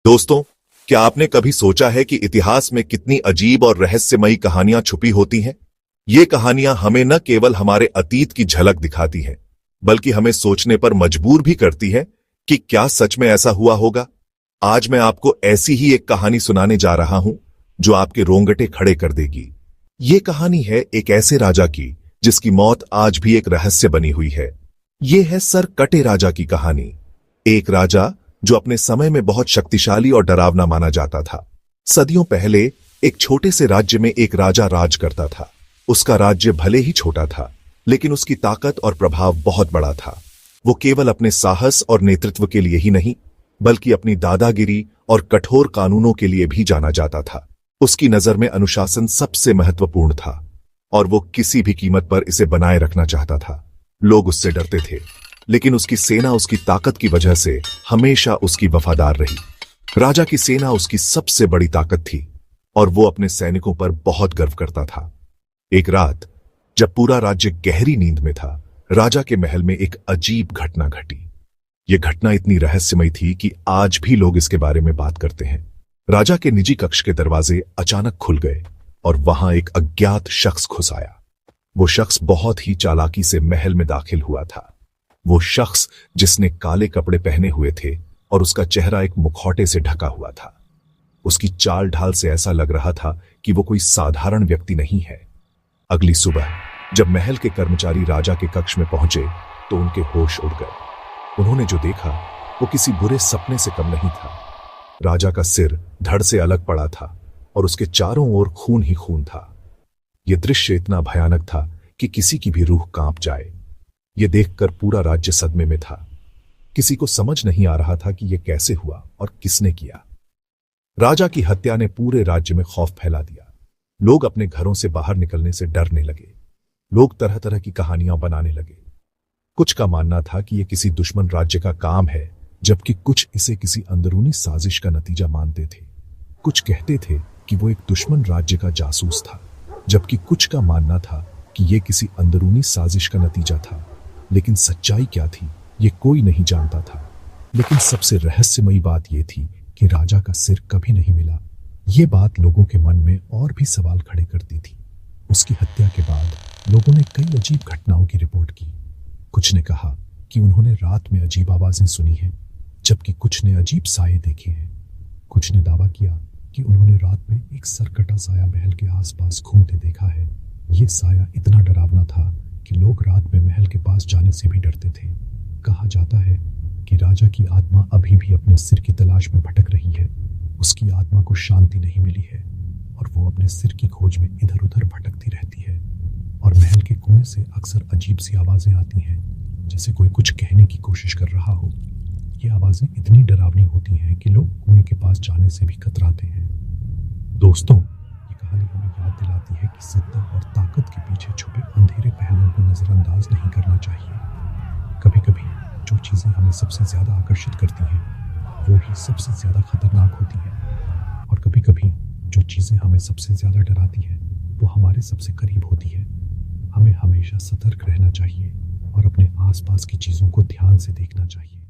दोस्तों, क्या आपने कभी सोचा है कि इतिहास में कितनी अजीब और रहस्यमयी कहानियां छुपी होती हैं? ये कहानियां हमें न केवल हमारे अतीत की झलक दिखाती हैं, बल्कि हमें सोचने पर मजबूर भी करती हैं कि क्या सच में ऐसा हुआ होगा। आज मैं आपको ऐसी ही एक कहानी सुनाने जा रहा हूं जो आपके रोंगटे खड़े कर देगी। ये कहानी है एक ऐसे राजा की जिसकी मौत आज भी एक रहस्य बनी हुई है। ये है सर कटे राजा की कहानी। एक राजा जो अपने समय में बहुत शक्तिशाली और डरावना माना जाता था। सदियों पहले एक छोटे से राज्य में एक राजा राज करता था। उसका राज्य भले ही छोटा था, लेकिन उसकी ताकत और प्रभाव बहुत बड़ा था। वो केवल अपने साहस और नेतृत्व के लिए ही नहीं, बल्कि अपनी दादागिरी और कठोर कानूनों के लिए भी जाना जाता था। उसकी नजर में अनुशासन सबसे महत्वपूर्ण था और वो किसी भी कीमत पर इसे बनाए रखना चाहता था। लोग उससे डरते थे, लेकिन उसकी सेना उसकी ताकत की वजह से हमेशा उसकी वफादार रही। राजा की सेना उसकी सबसे बड़ी ताकत थी और वो अपने सैनिकों पर बहुत गर्व करता था। एक रात जब पूरा राज्य गहरी नींद में था, राजा के महल में एक अजीब घटना घटी। यह घटना इतनी रहस्यमयी थी कि आज भी लोग इसके बारे में बात करते हैं। राजा के निजी कक्ष के दरवाजे अचानक खुल गए और वहां एक अज्ञात शख्स घुस आया। वो शख्स बहुत ही चालाकी से महल में दाखिल हुआ था। वो शख्स जिसने काले कपड़े पहने हुए थे और उसका चेहरा एक मुखौटे से ढका हुआ था। उसकी चाल ढाल से ऐसा लग रहा था कि वो कोई साधारण व्यक्ति नहीं है। अगली सुबह जब महल के कर्मचारी राजा के कक्ष में पहुंचे तो उनके होश उड़ गए। उन्होंने जो देखा वो किसी बुरे सपने से कम नहीं था। राजा का सिर धड़ से अलग पड़ा था और उसके चारों ओर खून ही खून था। यह दृश्य इतना भयानक था कि किसी की भी रूह कांप जाए। यह देखकर पूरा राज्य सदमे में था। किसी को समझ नहीं आ रहा था कि यह कैसे हुआ और किसने किया। राजा की हत्या ने पूरे राज्य में खौफ फैला दिया। लोग अपने घरों से बाहर निकलने से डरने लगे। लोग तरह तरह की कहानियां बनाने लगे। कुछ का मानना था कि यह किसी दुश्मन राज्य का काम है, जबकि कुछ इसे किसी अंदरूनी साजिश का नतीजा मानते थे। कुछ कहते थे कि वो एक दुश्मन राज्य का जासूस था, जबकि कुछ का मानना था कि यह किसी अंदरूनी साजिश का नतीजा था। लेकिन सच्चाई क्या थी, ये कोई नहीं जानता था। लेकिन सबसे रहस्यमयी बात यह थी कि राजा का सिर कभी नहीं मिला। ये बात लोगों के मन में और भी सवाल खड़े करती थी। उसकी हत्या के बाद लोगों ने कई अजीब घटनाओं की रिपोर्ट की। कुछ ने कहा कि उन्होंने रात में अजीब आवाजें सुनी हैं, जबकि कुछ ने अजीब साये देखे हैं। कुछ ने दावा किया कि उन्होंने रात में एक सरकटा साया महल के आसपास घूमते देखा है। ये साया इतना डरावना था कि लोग रात में महल के पास जाने से भी डरते थे। कहा जाता है कि राजा की आत्मा अभी भी अपने सिर की तलाश में भटक रही है। उसकी आत्मा को शांति नहीं मिली है और वो अपने सिर की खोज में इधर उधर भटकती रहती है। और महल के कुएं से अक्सर अजीब सी आवाजें आती हैं, जैसे कोई कुछ कहने की कोशिश कर रहा हो। ये आवाजें इतनी डरावनी होती हैं कि लोग कुएं के पास जाने से भी कतराते हैं। दोस्तों, ये कहानी हमें याद दिलाती है कि सत्ता और ताकत के पीछे छुपे अंधेरे पहलुओं को नजरअंदाज नहीं करना चाहिए। कभी कभी जो चीजें हमें सबसे ज्यादा आकर्षित करती हैं, वो ही सबसे ज्यादा खतरनाक होती हैं। और कभी कभी जो चीजें हमें सबसे ज्यादा डराती हैं, वो हमारे सबसे करीब होती है। हमें हमेशा सतर्क रहना चाहिए और अपने आसपास की चीजों को ध्यान से देखना चाहिए।